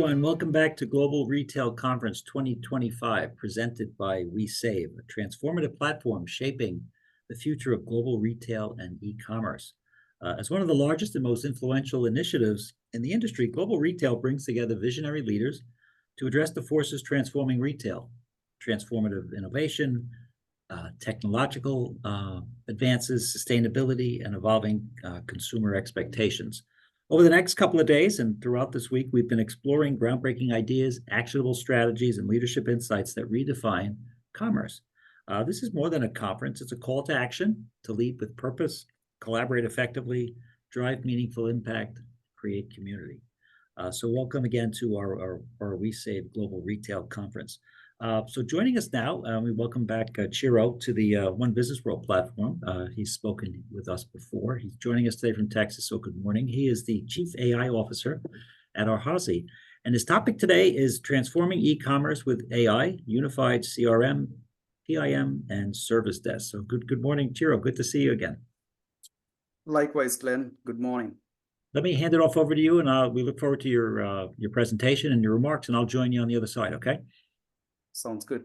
everyone. Welcome back to Global Retail Conference 2025, presented by WeSave, a transformative platform shaping the future of global retail and e-commerce. As one of the largest and most influential initiatives in the industry, Global Retail brings together visionary leaders to address the forces transforming retail, transformative innovation, technological advances, sustainability, and evolving consumer expectations. Over the next couple of days and throughout this week, we've been exploring groundbreaking ideas, actionable strategies, and leadership insights that redefine commerce. This is more than a conference. It's a call to action, to lead with purpose, collaborate effectively, drive meaningful impact, create community. So welcome again to our WeSave Global Retail Conference. So joining us now, we welcome back Chiru to the One Business World platform. He's spoken with us before. He's joining us today from Texas, so good morning. He is the Chief AI Officer at Arhasi. And his topic today is transforming e-commerce with AI, unified CRM, PIM, and Service Desk. So good morning, Chiru. Good to see you again. Likewise, Glenn. Good morning. Let me hand it off over to you, and we look forward to your presentation and your remarks, and I'll join you on the other side, okay? Sounds good.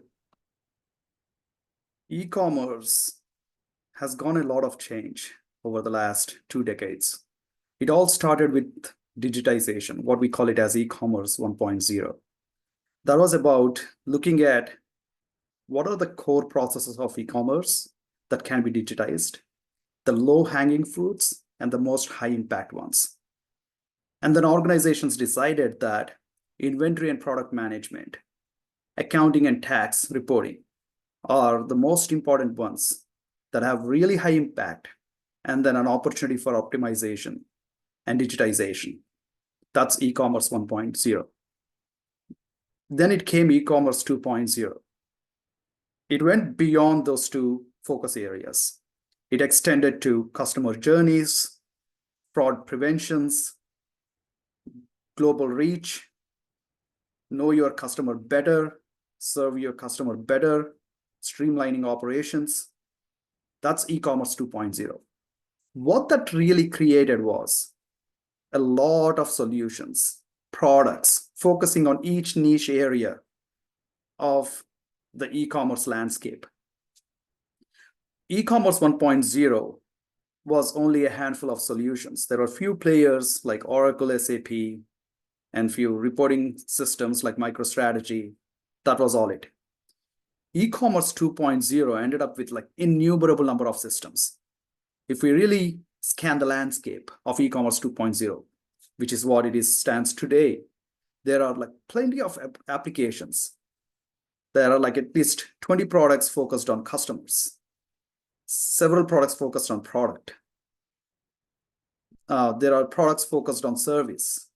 E-commerce has gone a lot of change over the last 2 decades. It all started with digitization, what we call it as e-commerce 1.0. That was about looking at what are the core processes of e-commerce that can be digitized, the low-hanging fruits, and the most high-impact ones. And then organizations decided that inventory and product management, accounting and tax reporting are the most important ones that have really high impact, and then an opportunity for optimization and digitization. That's e-commerce 1.0. Then it came e-commerce 2.0. It went beyond those two focus areas. It extended to customer journeys, fraud preventions, global reach, know your customer better, serve your customer better, streamlining operations. That's e-commerce 2.0. What that really created was a lot of solutions, products, focusing on each niche area of the e-commerce landscape. E-commerce 1.0 was only a handful of solutions. There are few players like Oracle, SAP, and few reporting systems like MicroStrategy. That was all it. E-commerce 2.0 ended up with like innumerable number of systems. If we really scan the landscape of e-commerce 2.0, which is what it stands today, there are like plenty of applications. There are like at least 20 products focused on customers, several products focused on product. There are products focused on service.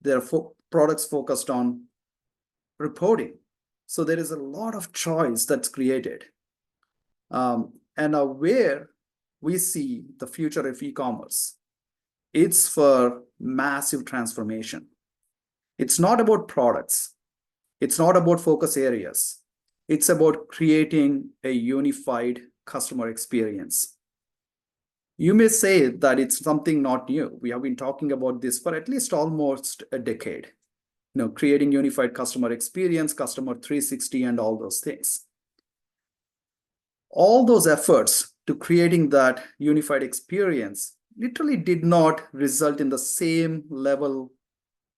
There are products focused on reporting. So there is a lot of choice that's created. And now where we see the future of e-commerce, it's for massive transformation. It's not about products. It's not about focus areas. It's about creating a unified customer experience. You may say that it's something not new. We have been talking about this for at least almost a decade. Creating unified customer experience, customer 360, and all those things. All those efforts to creating that unified experience literally did not result in the same level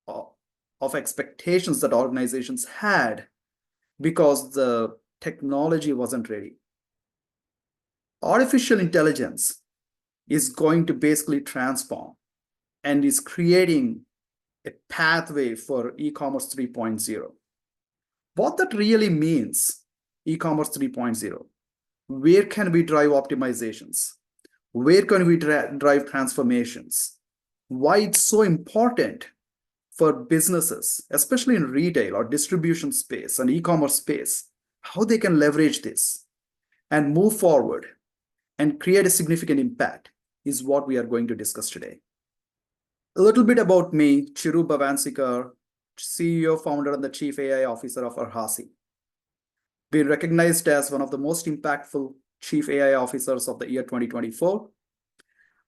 of expectations that organizations had because the technology wasn't ready. Artificial intelligence is going to basically transform and is creating a pathway for e-commerce 3.0. What that really means, e-commerce 3.0, where can we drive optimizations? Where can we drive transformations? Why it's so important for businesses, especially in retail or distribution space and e-commerce space, how they can leverage this and move forward and create a significant impact is what we are going to discuss today. A little bit about me, Chiru Bhavansikar, CEO, founder, and the Chief AI Officer of Arhasi. Been recognized as one of the most impactful Chief AI Officers of the year 2024.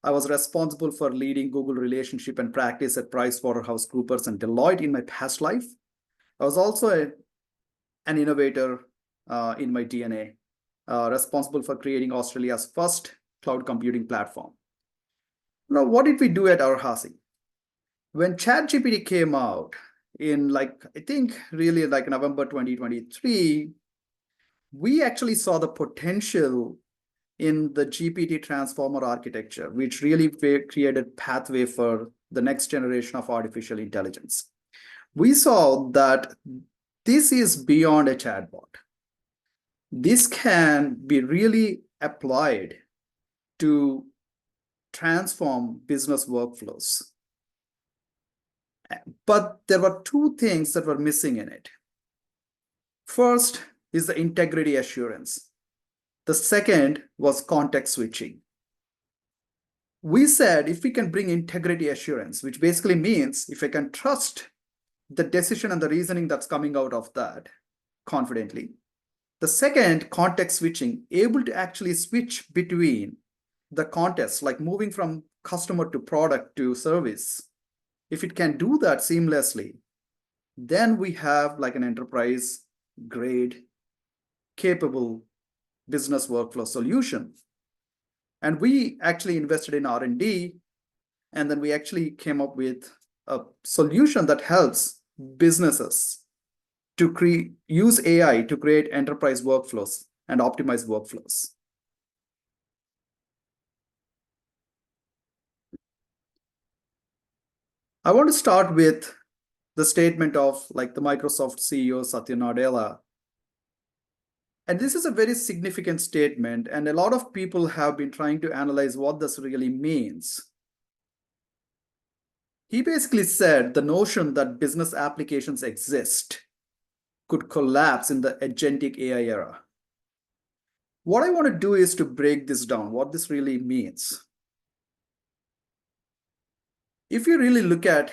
I was responsible for leading Google relationship and practice at PricewaterhouseCoopers and Deloitte in my past life. I was also an innovator in my DNA, responsible for creating Australia's first cloud computing platform. Now, what did we do at Arhasi? When ChatGPT came out in I think really like November 2023, we actually saw the potential in the GPT transformer architecture, which really created pathway for the next generation of artificial intelligence. We saw that this is beyond a chatbot. This can be really applied to transform business workflows. But there were two things that were missing in it. First is the integrity assurance. The second was context switching. We said if we can bring integrity assurance, which basically means if I can trust the decision and the reasoning that's coming out of that confidently. The second, context switching, able to actually switch between the context, like moving from customer to product to service. If it can do that seamlessly, then we have like an enterprise grade capable business workflow solution. And we actually invested in R&D, and then we actually came up with a solution that helps businesses to use AI to create enterprise workflows and optimize workflows. I want to start with the statement of like the Microsoft CEO Satya Nadella. And this is a very significant statement, and a lot of people have been trying to analyze what this really means. He basically said the notion that business applications exist could collapse in the agentic AI era. What I want to do is to break this down, what this really means. If you really look at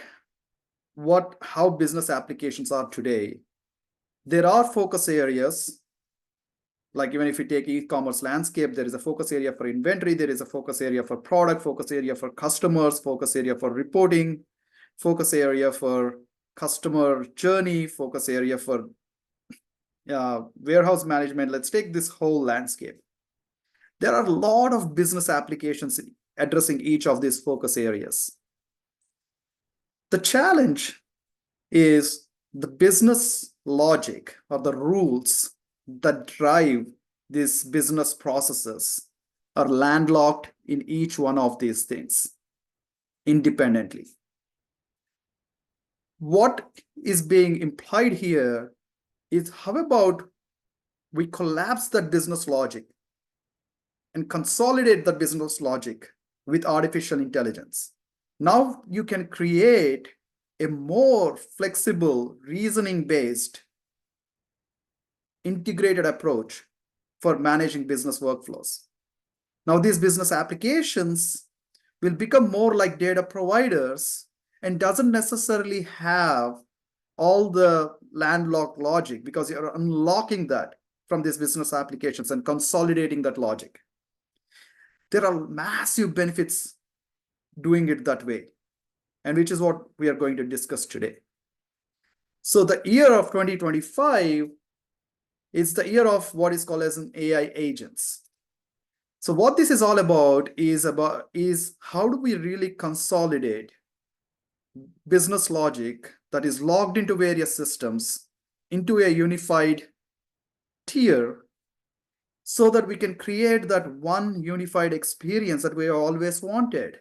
how business applications are today, there are focus areas. Like even if you take e-commerce landscape, there is a focus area for inventory, there is a focus area for product, focus area for customers, focus area for reporting, focus area for customer journey, focus area for warehouse management. Let's take this whole landscape. There are a lot of business applications addressing each of these focus areas. The challenge is the business logic or the rules that drive these business processes are landlocked in each one of these things independently. What is being implied here is how about we collapse that business logic and consolidate the business logic with artificial intelligence. Now you can create a more flexible, reasoning-based, integrated approach for managing business workflows. Now these business applications will become more like data providers and doesn't necessarily have all the landlocked logic because you're unlocking that from these business applications and consolidating that logic. There are massive benefits doing it that way, and which is what we are going to discuss today. So the year of 2025 is the year of what is called as an AI agents. So what this is all about is how do we really consolidate business logic that is logged into various systems into a unified tier so that we can create that one unified experience that we always wanted.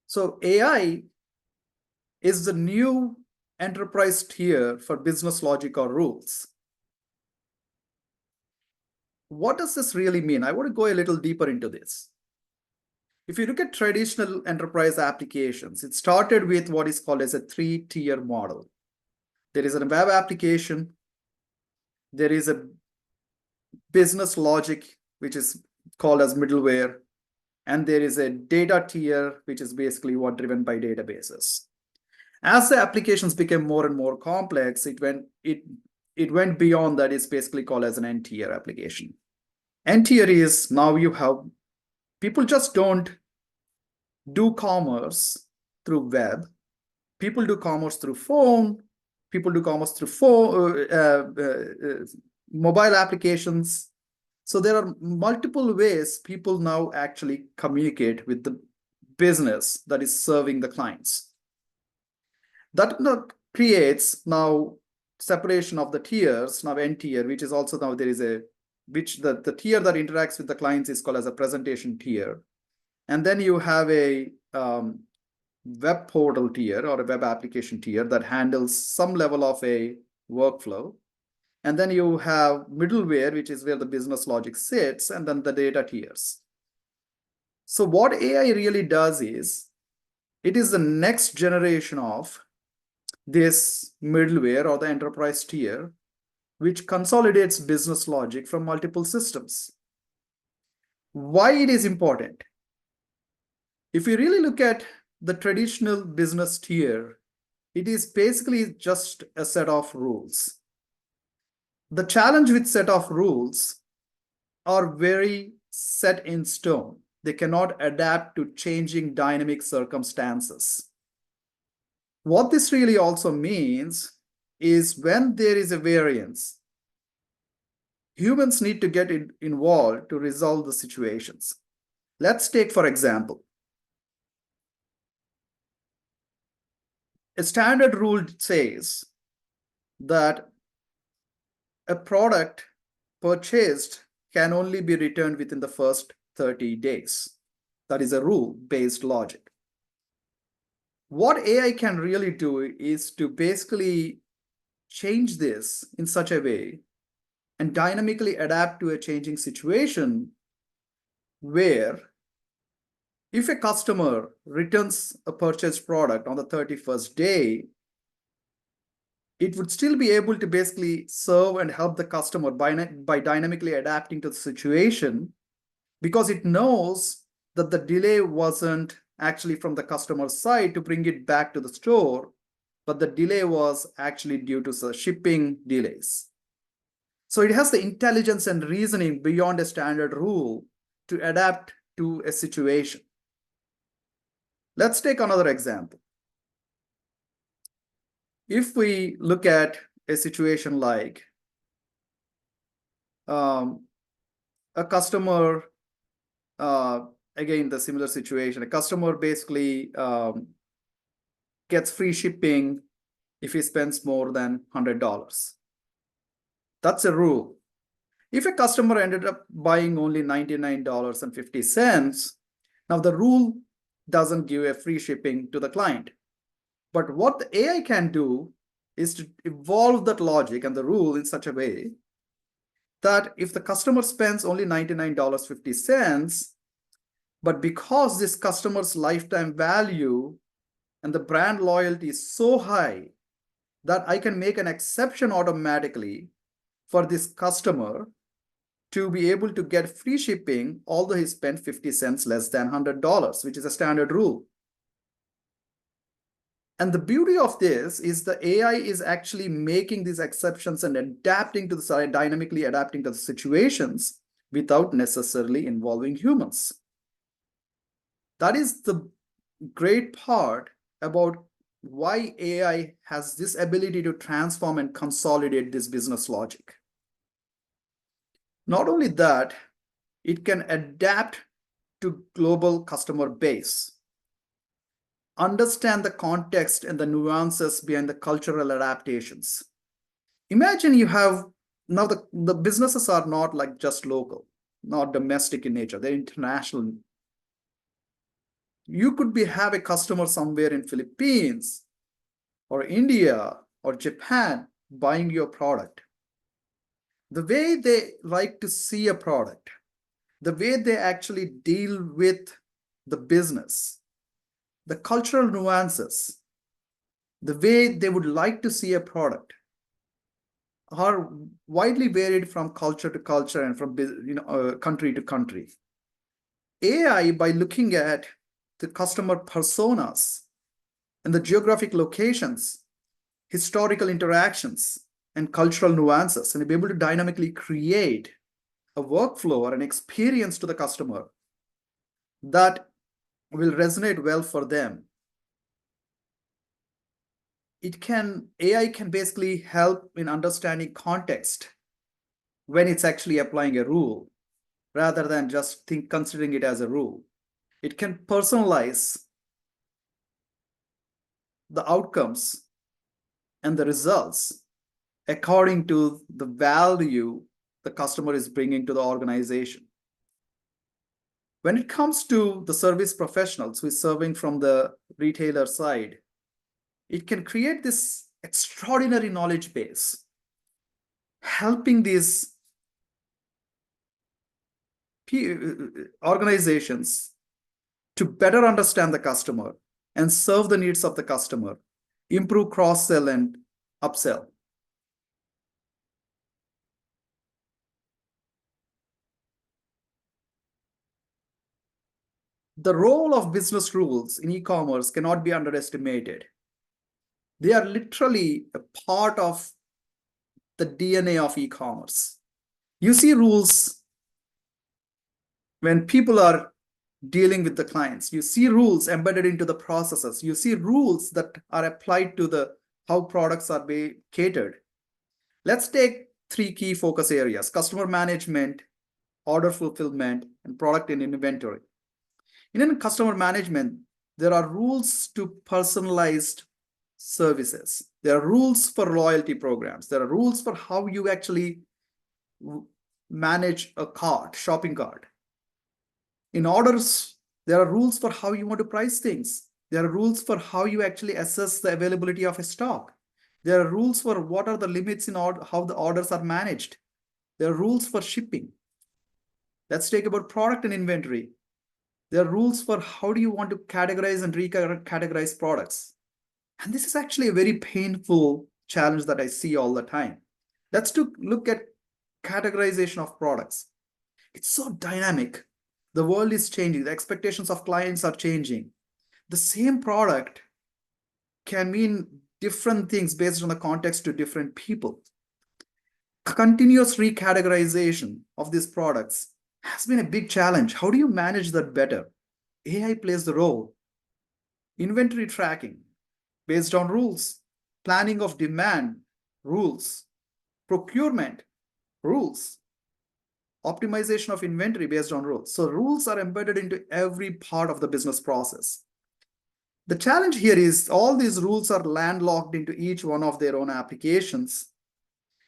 So AI is the new enterprise tier for business logic or rules. What does this really mean? I want to go a little deeper into this. If you look at traditional enterprise applications, it started with what is called as a 3-tier model. There is a web application, there is a business logic, which is called as middleware, and there is a data tier, which is basically what driven by databases. As the applications became more and more complex, it it went beyond that. It's basically called as an N-tier application. N-tier is now you have people just don't do commerce through web. People do commerce through phone. People do commerce through mobile applications. So there are multiple ways people now actually communicate with the business that is serving the clients. That creates now separation of the tiers, now N tier, which is also now there is a, which the tier that interacts with the clients is called as a presentation tier. And then you have a web portal tier or a web application tier that handles some level of a workflow. And then you have middleware, which is where the business logic sits, and then the data tiers. So what AI really does is, it is the next generation of this middleware or the enterprise tier, which consolidates business logic from multiple systems. Why it is important? If you really look at the traditional business tier, it is basically just a set of rules. The challenge with set of rules are very set in stone. They cannot adapt to changing dynamic circumstances. What this really also means is when there is a variance, humans need to get involved to resolve the situations. Let's take, for example, a standard rule says that a product purchased can only be returned within the first 30 days. That is a rule-based logic. What AI can really do is to basically change this in such a way and dynamically adapt to a changing situation where if a customer returns a purchased product on the 31st day, it would still be able to basically serve and help the customer by dynamically adapting to the situation, because it knows that the delay wasn't actually from the customer's side to bring it back to the store, but the delay was actually due to the shipping delays. So it has the intelligence and reasoning beyond a standard rule to adapt to a situation. Let's take another example. If we look at a situation like a customer, again, the similar situation, a customer basically gets free shipping if he spends more than $100. That's a rule. If a customer ended up buying only $99.50, now the rule doesn't give a free shipping to the client. But what the AI can do is to evolve that logic and the rule in such a way that if the customer spends only $99.50, but because this customer's lifetime value and the brand loyalty is so high that I can make an exception automatically for this customer to be able to get free shipping, although he spent 50 cents less than $100, which is a standard rule. And the beauty of this is the AI is actually making these exceptions and adapting to the dynamically adapting to the situations without necessarily involving humans. That is the great part about why AI has this ability to transform and consolidate this business logic. Not only that, it can adapt to global customer base, understand the context and the nuances behind the cultural adaptations. Imagine you have, now the businesses are not like just local, not domestic in nature, they're international. You could have a customer somewhere in Philippines or India or Japan buying your product. The way they like to see a product, the way they actually deal with the business, the cultural nuances, the way they would like to see a product are widely varied from culture to culture and from country to country. AI, by looking at the customer personas and the geographic locations, historical interactions, and cultural nuances, and be able to dynamically create a workflow or an experience to the customer that will resonate well for them. AI can basically help in understanding context when it's actually applying a rule, rather than just considering it as a rule. It can personalize the outcomes and the results according to the value the customer is bringing to the organization. When it comes to the service professionals who is serving from the retailer side, it can create this extraordinary knowledge base, helping these organizations to better understand the customer and serve the needs of the customer, improve cross-sell and upsell. The role of business rules in e-commerce cannot be underestimated. They are literally a part of the DNA of e-commerce. You see rules when people are dealing with the clients. You see rules embedded into the processes. You see rules that are applied to how products are being catered. Let's take 3 key focus areas: customer management, order fulfillment, and product and inventory. In customer management, there are rules to personalized services. There are rules for loyalty programs. There are rules for how you actually manage a cart, shopping cart. In orders, there are rules for how you want to price things. There are rules for how you actually assess the availability of a stock. There are rules for what are the limits in how the orders are managed. There are rules for shipping. Let's take about product and inventory. There are rules for how do you want to categorize and recategorize products. And this is actually a very painful challenge that I see all the time. Let's look at categorization of products. It's so dynamic. The world is changing. The expectations of clients are changing. The same product can mean different things based on the context to different people. Continuous recategorization of these products has been a big challenge. How do you manage that better? AI plays the role. Inventory tracking based on rules, planning of demand rules, procurement rules, optimization of inventory based on rules. So rules are embedded into every part of the business process. The challenge here is all these rules are landlocked into each one of their own applications.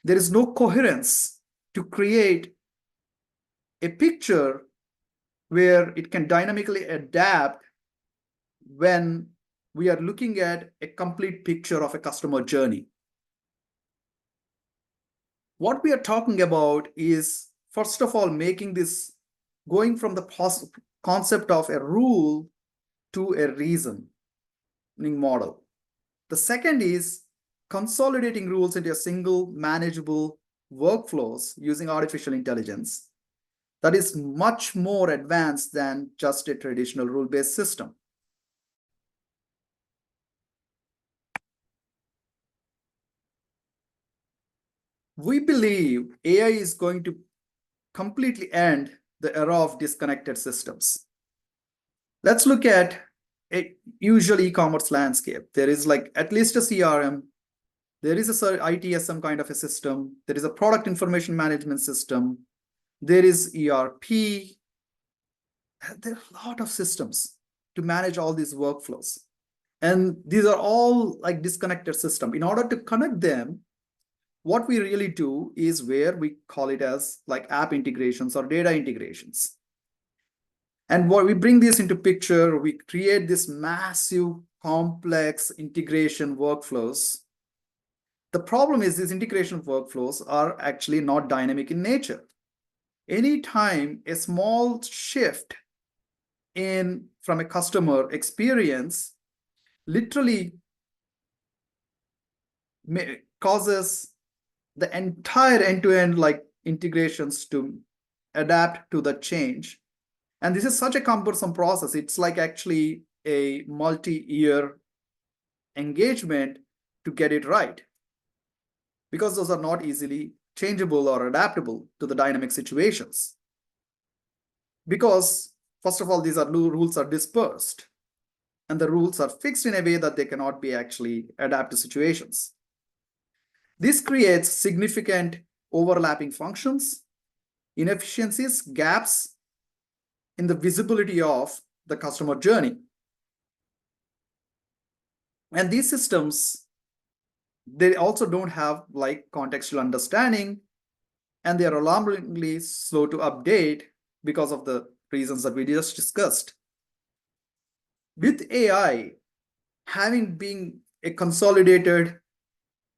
There is no coherence to create a picture where it can dynamically adapt when we are looking at a complete picture of a customer journey. What we are talking about is, first of all, going from the concept of a rule to a reasoning model. The second is consolidating rules into a single manageable workflows using artificial intelligence that is much more advanced than just a traditional rule-based system. We believe AI is going to completely end the era of disconnected systems. Let's look at a usual e-commerce landscape. There is at least a CRM. There is a ITSM kind of a system. There is a product information management system. There is ERP. There are a lot of systems to manage all these workflows. And these are all disconnected systems. In order to connect them, what we really do is where we call it as app integrations or data integrations. And what we bring this into picture, we create this massive, complex integration workflows. The problem is these integration workflows are actually not dynamic in nature. Anytime a small shift from a customer experience literally causes the entire end-to-end integrations to adapt to the change. And this is such a cumbersome process. It's actually a multi-year engagement to get it right. because those are not easily changeable or adaptable to the dynamic situations. Because, first of all, these rules are dispersed, and the rules are fixed in a way that they cannot be actually adapt to situations. This creates significant overlapping functions, inefficiencies, gaps in the visibility of the customer journey. And these systems, they also don't have like contextual understanding, and they are alarmingly slow to update because of the reasons that we just discussed. With AI having been a consolidated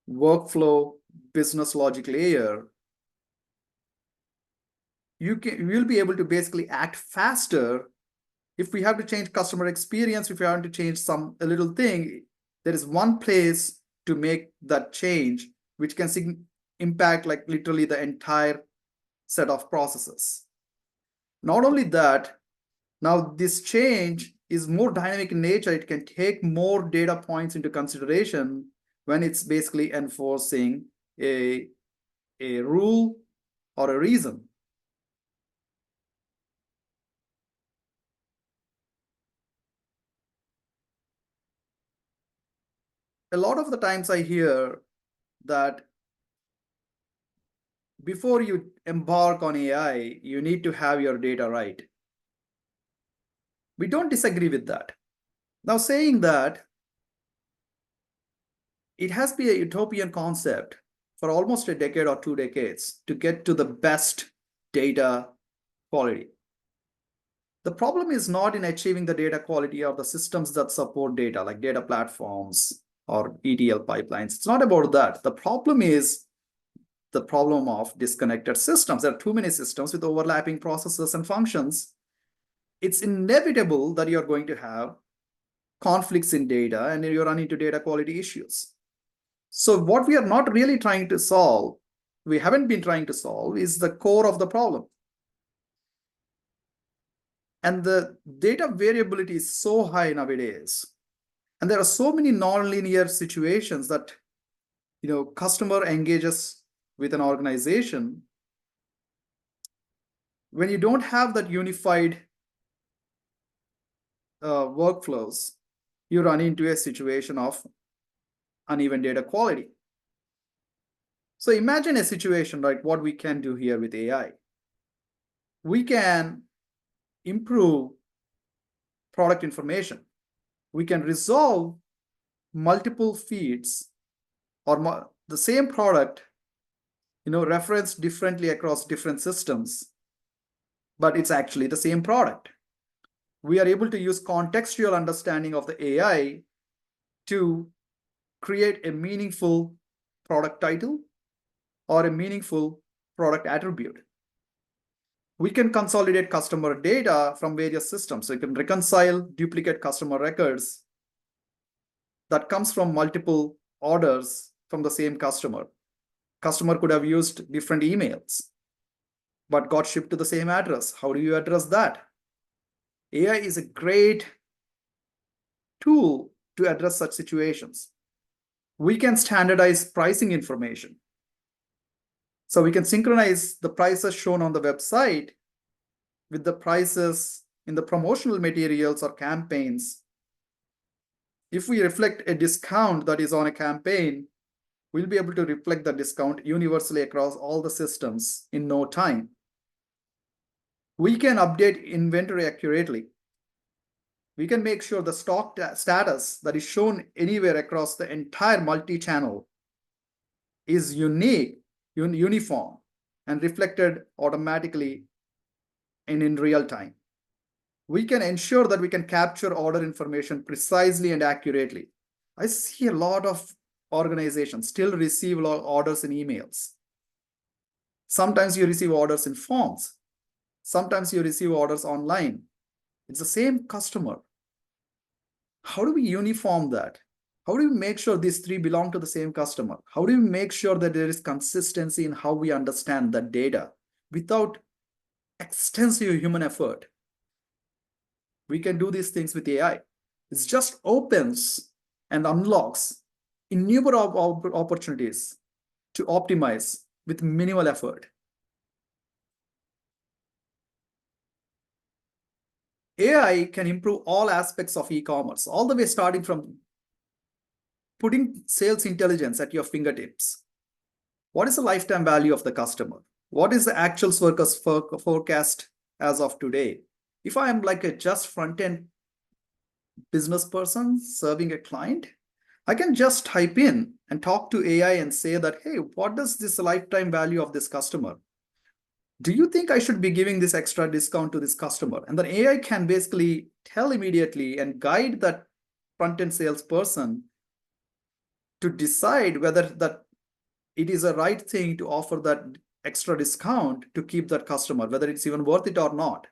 workflow business logic layer, you will be able to basically act faster. If we have to change customer experience, if we have to change a little thing, there is one place to make that change, which can impact like literally the entire set of processes. Not only that, now this change is more dynamic in nature. It can take more data points into consideration when it's basically enforcing a rule or a reason. A lot of the times I hear that before you embark on AI, you need to have your data right. We don't disagree with that. Now, saying that, it has been a utopian concept for almost a decade or 2 decades to get to the best data quality. The problem is not in achieving the data quality of the systems that support data, like data platforms or ETL pipelines. It's not about that. The problem is the problem of disconnected systems. There are too many systems with overlapping processes and functions. It's inevitable that you're going to have conflicts in data and you run into data quality issues. So what we are not really trying to solve, we haven't been trying to solve, is the core of the problem. And the data variability is so high nowadays. And there are so many nonlinear situations that, customer engages with an organization. When you don't have that unified workflows, you run into a situation of uneven data quality. So imagine a situation like what we can do here with AI. We can improve product information. We can resolve multiple feeds or the same product, referenced differently across different systems, but it's actually the same product. We are able to use contextual understanding of the AI to create a meaningful product title or a meaningful product attribute. We can consolidate customer data from various systems. So you can reconcile duplicate customer records that comes from multiple orders from the same customer. Customer could have used different emails, but got shipped to the same address. How do you address that? AI is a great tool to address such situations. We can standardize pricing information. So we can synchronize the prices shown on the website with the prices in the promotional materials or campaigns. If we reflect a discount that is on a campaign, we'll be able to reflect the discount universally across all the systems in no time. We can update inventory accurately. We can make sure the stock status that is shown anywhere across the entire multi-channel is unique, uniform, and reflected automatically and in real time. We can ensure that we can capture order information precisely and accurately. I see a lot of organizations still receive orders in emails. Sometimes you receive orders in forms. Sometimes you receive orders online. It's the same customer. How do we uniform that? How do we make sure these three belong to the same customer? How do we make sure that there is consistency in how we understand that data without extensive human effort? We can do these things with AI. It just opens and unlocks innumerable opportunities to optimize with minimal effort. AI can improve all aspects of e-commerce, all the way starting from putting sales intelligence at your fingertips. What is the lifetime value of the customer? What is the actual forecast as of today? If I am like a just front-end business person serving a client, I can just type in and talk to AI and say that, hey, what does this lifetime value of this customer? Do you think I should be giving this extra discount to this customer? And then AI can basically tell immediately and guide that front-end salesperson to decide whether that it is a right thing to offer that extra discount to keep that customer, whether it's even worth it or not.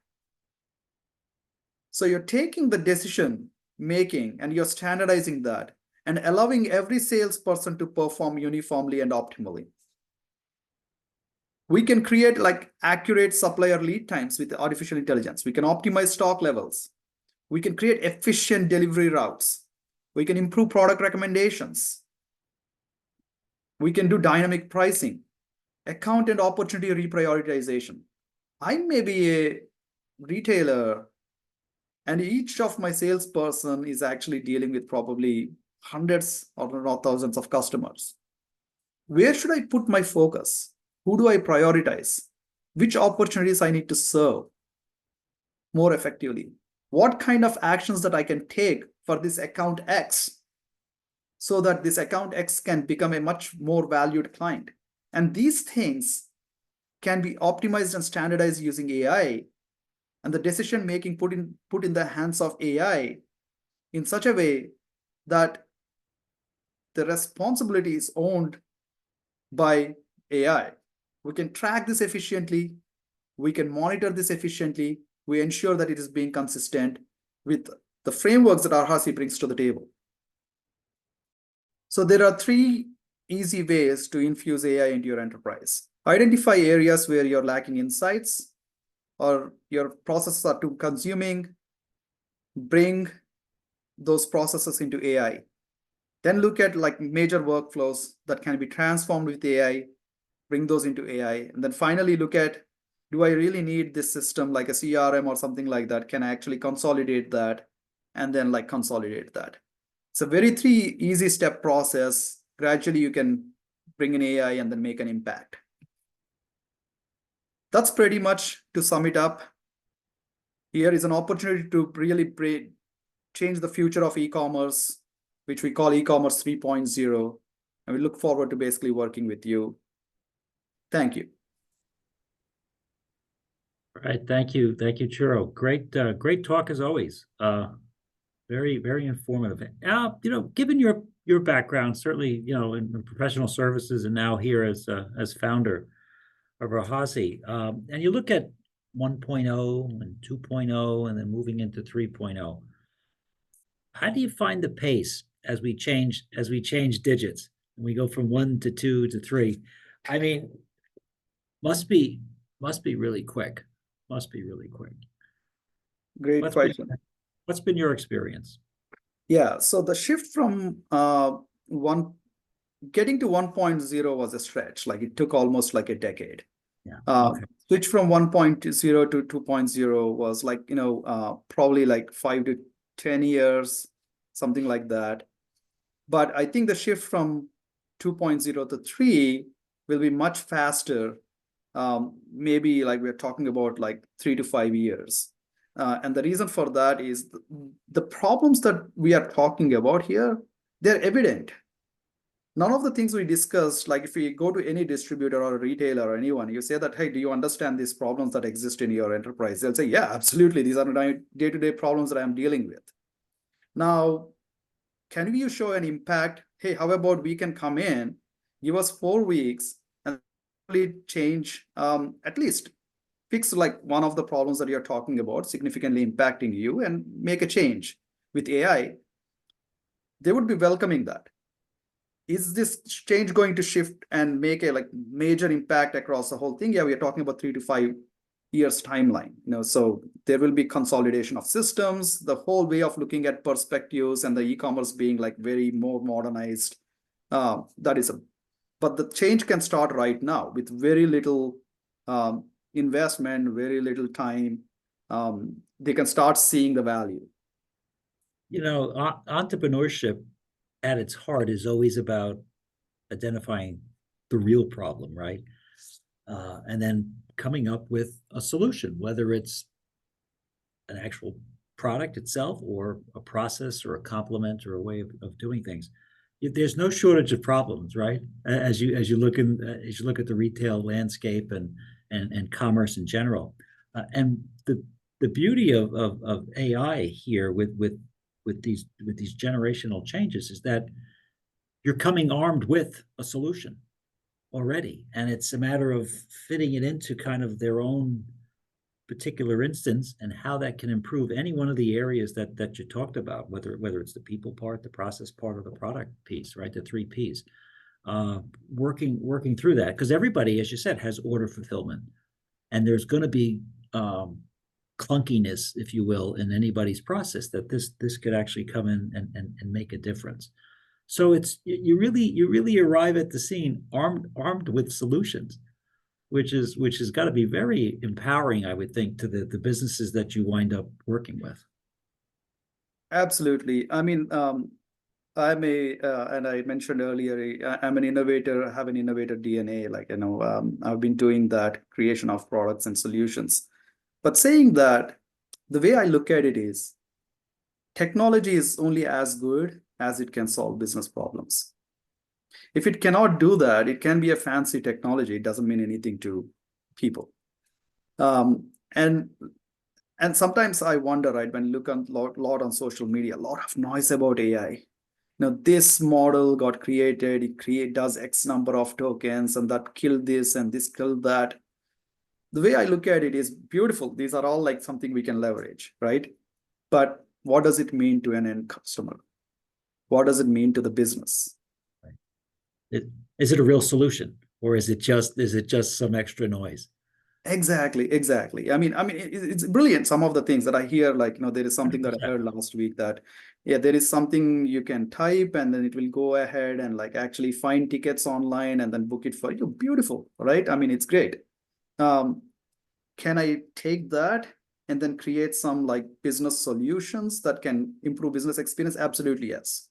So you're taking the decision making and you're standardizing that and allowing every salesperson to perform uniformly and optimally. We can create like accurate supplier lead times with artificial intelligence. We can optimize stock levels. We can create efficient delivery routes. We can improve product recommendations. We can do dynamic pricing, account and opportunity reprioritization. I may be a retailer and each of my salesperson is actually dealing with probably hundreds or not thousands of customers. Where should I put my focus? Who do I prioritize? Which opportunities I need to serve more effectively? What kind of actions that I can take for this account X so that this account X can become a much more valued client? And these things can be optimized and standardized using AI, and the decision making put in the hands of AI in such a way that the responsibility is owned by AI. We can track this efficiently. We can monitor this efficiently. We ensure that it is being consistent with the frameworks that Arhasi brings to the table. So there are 3 easy ways to infuse AI into your enterprise. Identify areas where you're lacking insights or your processes are too consuming. Bring those processes into AI. Then look at like major workflows that can be transformed with AI. Bring those into AI. And then finally look at, do I really need this system like a CRM or something like that? Can I actually consolidate that and then like consolidate that? It's a very 3 easy step process. Gradually you can bring in AI and then make an impact. That's pretty much to sum it up. Here is an opportunity to really change the future of e-commerce, which we call eCommerce 3.0. And we look forward to basically working with you. Thank you. All right, thank you, Chiru. Great talk as always. Very, very informative. Given your background, certainly, in professional services and now here as founder of Arhasi, and you look at 1.0 and 2.0 and then moving into 3.0, how do you find the pace as we change digits and we go from 1 to 2 to 3? I mean, must be really quick. Must be really quick. Great question. What's been your experience? Yeah, so the shift from getting to 1.0 was a stretch. Like it took almost like a decade. Yeah. Okay. Switch from 1.0 to 2.0 was like, probably like 5 to 10 years, something like that. But I think the shift from 2.0 to 3 will be much faster. Maybe like we're talking about like 3 to 5 years. And the reason for that is the problems that we are talking about here, they're evident. None of the things we discussed, like if we go to any distributor or a retailer or anyone, you say that, hey, do you understand these problems that exist in your enterprise? They'll say, yeah, absolutely. These are my day-to-day problems that I'm dealing with. Now, can you show an impact? Hey, how about we can come in, give us 4 weeks and change, at least fix like one of the problems that you're talking about, significantly impacting you, and make a change with AI. They would be welcoming that. Is this change going to shift and make a like major impact across the whole thing? Yeah, we are talking about 3 to 5 years timeline. So there will be consolidation of systems, the whole way of looking at perspectives, and the e-commerce being like very more modernized. That is But the change can start right now with very little investment, very little time. They can start seeing the value. Entrepreneurship at its heart is always about identifying the real problem, right? And then coming up with a solution, whether it's an actual product itself or a process or a complement or a way of doing things. There's no shortage of problems, right? As you look at the retail landscape and commerce in general, and the beauty of AI here with these generational changes is that you're coming armed with a solution already, and it's a matter of fitting it into kind of their own particular instance and how that can improve any one of the areas that you talked about, whether it's the people part, the process part, or the product piece, right? The 3 Ps. Working through that, because everybody, as you said, has order fulfillment, and there's going to be clunkiness, if you will, in anybody's process that this could actually come in and make a difference. So it's you really arrive at the scene armed with solutions, which has got to be very empowering, I would think, to the businesses that you wind up working with. Absolutely. I mean, I'm and I mentioned earlier, I'm an innovator, I have an innovator DNA. Like, I've been doing that creation of products and solutions. But saying that, the way I look at it is technology is only as good as it can solve business problems. If it cannot do that, it can be a fancy technology. It doesn't mean anything to people. And sometimes I wonder, right, when you look a lot on social media, a lot of noise about AI. This model got created, it does X number of tokens, and that killed this and this killed that. The way I look at it is beautiful. These are all like something we can leverage, right? But what does it mean to an end customer? What does it mean to the business? Is it a real solution, or is it just some extra noise? Exactly. I mean, it's brilliant. Some of the things that I hear, like, there is something that I heard last week that, yeah, there is something you can type and then it will go ahead and like actually find tickets online and then book it for you. Beautiful, right? I mean, it's great. Can I take that and then create some like business solutions that can improve business experience? Absolutely, yes.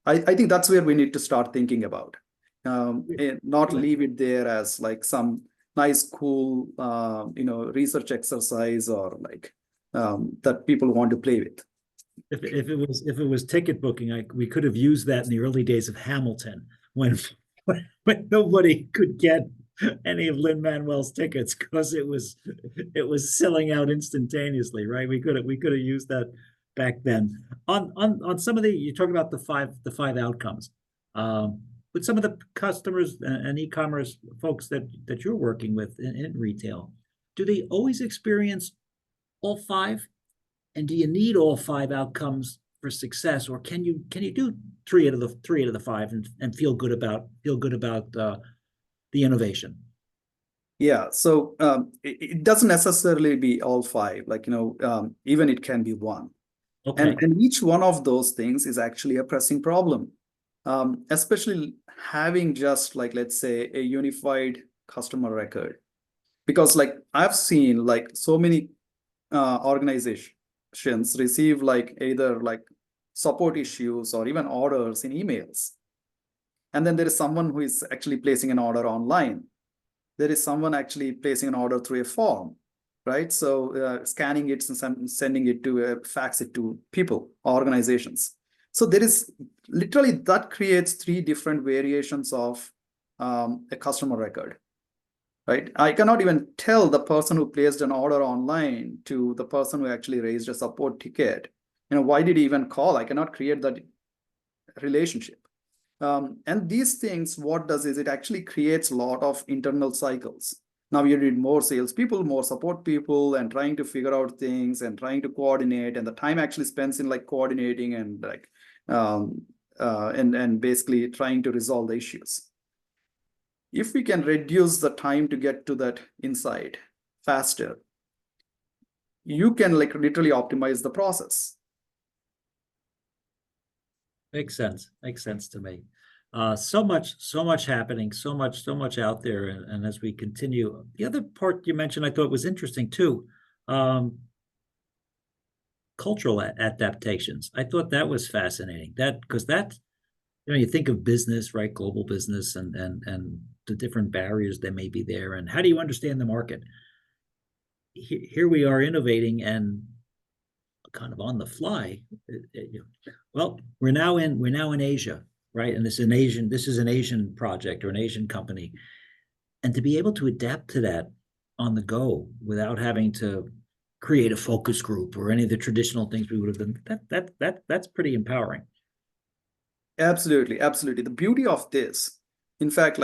I think that's where we need to start thinking about. And not leave it there as like some nice, cool, research exercise or like that people want to play with. If it was ticket booking, we could have used that in the early days of Hamilton when nobody could get any of Lin-Manuel's tickets because it was selling out instantaneously, right? We could have used that back then. On some of you talk about the five outcomes. With some of the customers and e-commerce folks that you're working with in retail, do they always experience all 5? And do you need all 5 outcomes for success, or can you do 3 out of the 5 and feel good about the innovation? Yeah, so it doesn't necessarily be all 5. Like, even it can be 1. Okay. And each one of those things is actually a pressing problem. Especially having just like, let's say, a unified customer record. Because like I've seen like so many organizations receive like either like support issues or even orders in emails. And then there is someone who is actually placing an order online. There is someone actually placing an order through a form, right? So scanning it and sending it to fax it to people, organizations. So there is literally that creates 3 different variations of a customer record, right? I cannot even tell the person who placed an order online to the person who actually raised a support ticket. Why did he even call? I cannot create that relationship. And these things, what does is it actually creates a lot of internal cycles. Now you need more salespeople, more support people, and trying to figure out things and trying to coordinate, and the time actually spends in like coordinating and like and basically trying to resolve the issues. If we can reduce the time to get to that insight faster, you can like literally optimize the process. Makes sense to me. So much happening, so much out there. And as we continue, the other part you mentioned, I thought was interesting too. Cultural adaptations. I thought that was fascinating. Because you think of business, right? Global business and the different barriers that may be there, and how do you understand the market? Here we are innovating and kind of on the fly. Well, we're now in Asia, right? And this is an Asian project or an Asian company, and to be able to adapt to that on the go without having to create a focus group or any of the traditional things we would have done, that's pretty empowering. Absolutely, absolutely. The beauty of this, in fact,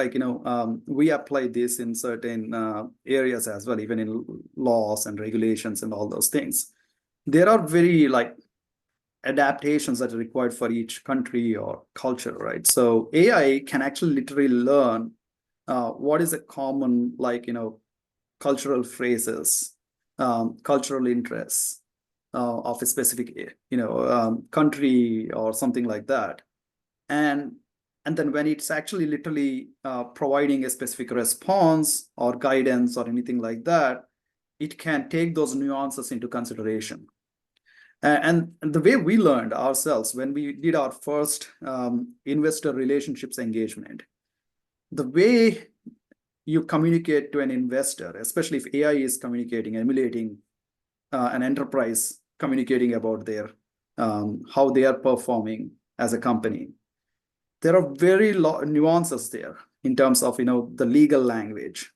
we apply this in certain areas as well, even in laws and regulations and all those things. There are very adaptations that are required for each country or culture, right? So AI can actually literally learn what is a common cultural phrases, cultural interests of a specific country or something like that. And then when it's actually literally providing a specific response or guidance or anything like that, it can take those nuances into consideration. And the way we learned ourselves when we did our first investor relationships engagement, the way you communicate to an investor, especially if AI is communicating, emulating an enterprise, communicating about their how they are performing as a company, there are very nuances there in terms of the legal language,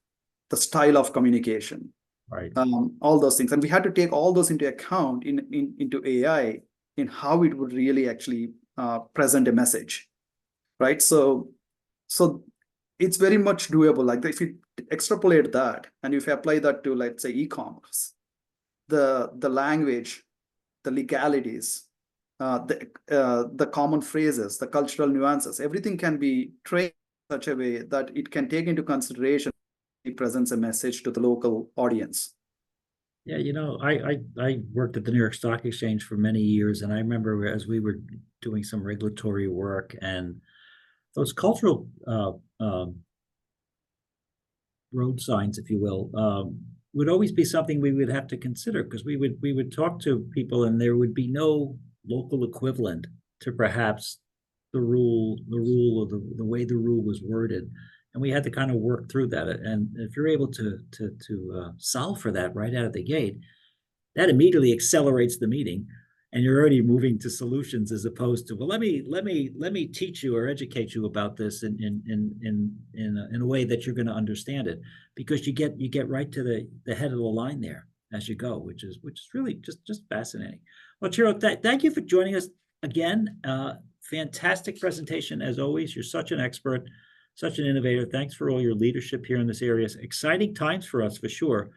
the style of communication, right? All those things, and we had to take all those into account into AI in how it would really actually present a message, right? So it's very much doable. Like if you extrapolate that and if you apply that to, let's say, e-commerce, the language, the legalities, the common phrases, the cultural nuances, everything can be trained in such a way that it can take into consideration, it presents a message to the local audience. Yeah, I worked at the New York Stock Exchange for many years, and I remember as we were doing some regulatory work, and those cultural road signs, if you will, would always be something we would have to consider, because we would talk to people, and there would be no local equivalent to perhaps the rule or the way the rule was worded. And we had to kind of work through that. And if you're able to solve for that right out of the gate, that immediately accelerates the meeting, and you're already moving to solutions as opposed to, well, let me teach you or educate you about this in a way that you're going to understand it, because you get right to the head of the line there as you go, which is really just fascinating. Well, Chiru, thank you for joining us again. Fantastic presentation as always. You're such an expert, such an innovator. Thanks for all your leadership here in this area. Exciting times for us, for sure.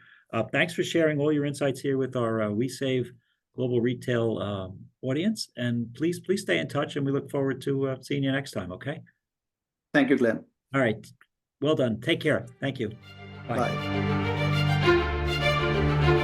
Thanks for sharing all your insights here with our WeSave Global Retail audience. And please stay in touch, and we look forward to seeing you next time, okay? Thank you, Glenn. All right. Well done. Take care. Thank you. Bye. Bye.